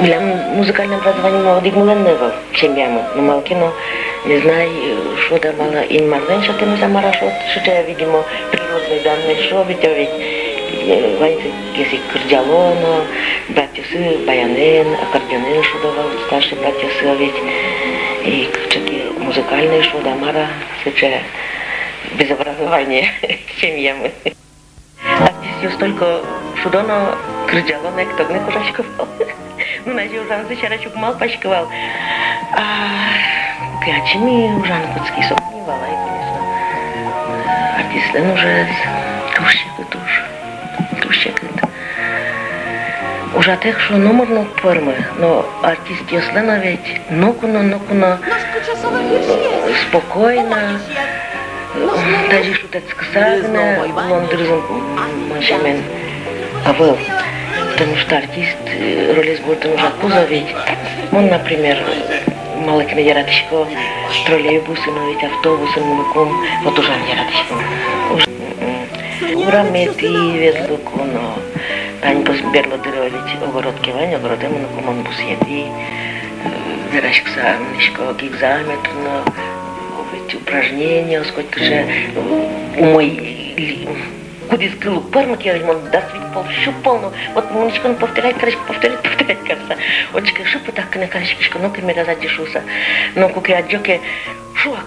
Для музыкального образования молодых миллионеров семьями. Но малкино не знаю, что да мало ин марлен, что ты не замара, что я, видимо, природные данные, что ведь ваньцы, если кардиалоно, братья баянен, аккордеонен, что давал, старшие братья ведь и какие музыкальные, что да мара, сейчас без образования семьями. Артистів столько шудоно кардиалоно, як то не кожачкував. Ну, наче Ужан Зачарачук мал пачкував. А качми Ужан Куцький сомнівала, і, конечно, артисти, ну, вже тущики. Уже тех, що номерно пърме, но артисти ослена ведь нокуно, спокойно, даже шутецка сагна, лондырзым маншамен авыл. Потому что артист роли сборта нужно кузовить. Он, например, малык на яратышко, троллейбусы, но ведь автобусы, мукум, вот уже не яратышко. Ура мети ветлуку, но они посберло дыровить огородки вань, огородем, но кумон бус еди, дырашек самнишко, гигзаметр, но ведь упражнения, сколько же умой куди скилу пермак, я ему даст ведь пол, ну, вот муничка, ну, повторять, кажется. Отчика, шипу так, на карочкишко, ну, камера задешуса, ну, куки отжоки, шуак,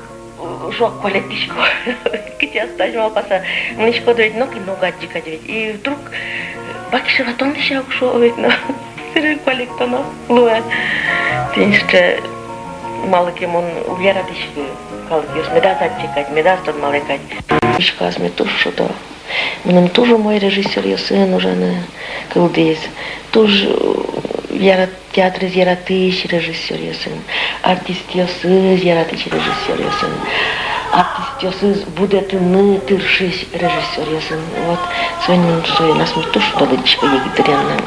колетишко, кити оставить, мало паса, муничка, доведь, ну, много отжика, ведь, и вдруг, бакиши ватон лишь, шо, ведь, ну, сырый коллекто, ну, луэ, ты еще мало кем он увера дишки, калкиус, меда задчикать, меда стон малекать, мишка, сметуш, что то. Мене теж мой режисер, я син уже не колдись. Теж театр з'яратиш режисер, я син. Артист я з'яратиш режисер, я син. Артист я буде тини тиршись режисер, я син. Вот сьогодні що нас ми теж толичка Єкатерина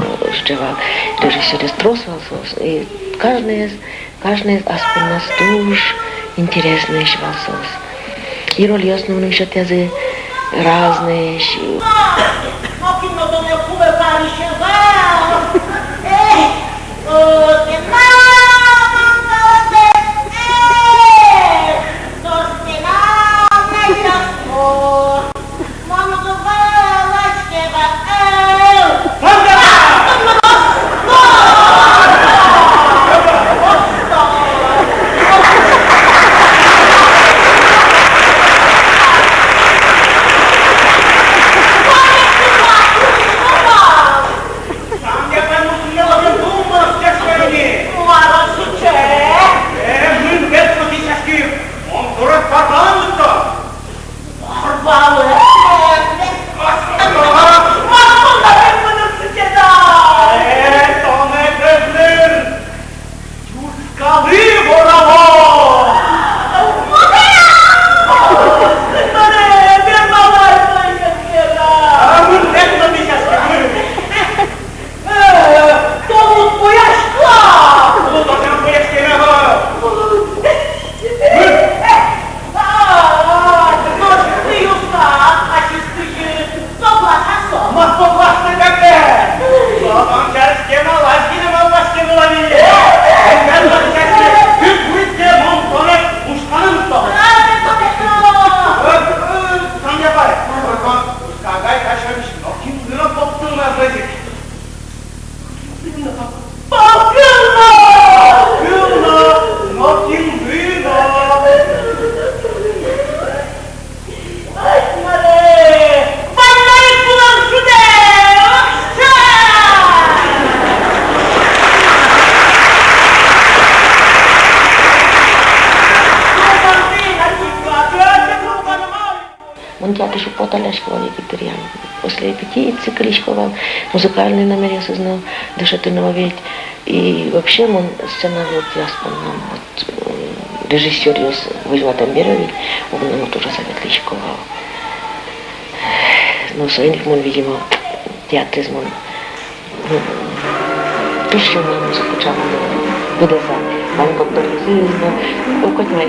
щевал режисер стросвался. И каждый из аспект нас тоже интересный щевался. И роли основные что я разные. Окно до меня повывали щева. Театр Шупота-Ляшкова Екатерина. После репетиции Кличкова музыкальные номера сознал, дышательного ведь. И вообще он сценарий ясно нам, вот, режиссер Вызва Тамберович, он нам тоже совет Кличкова. Но своих он, видимо, театризм он, то, что нам музыку чава выдаса, он доктор язык, ну, хоть мои.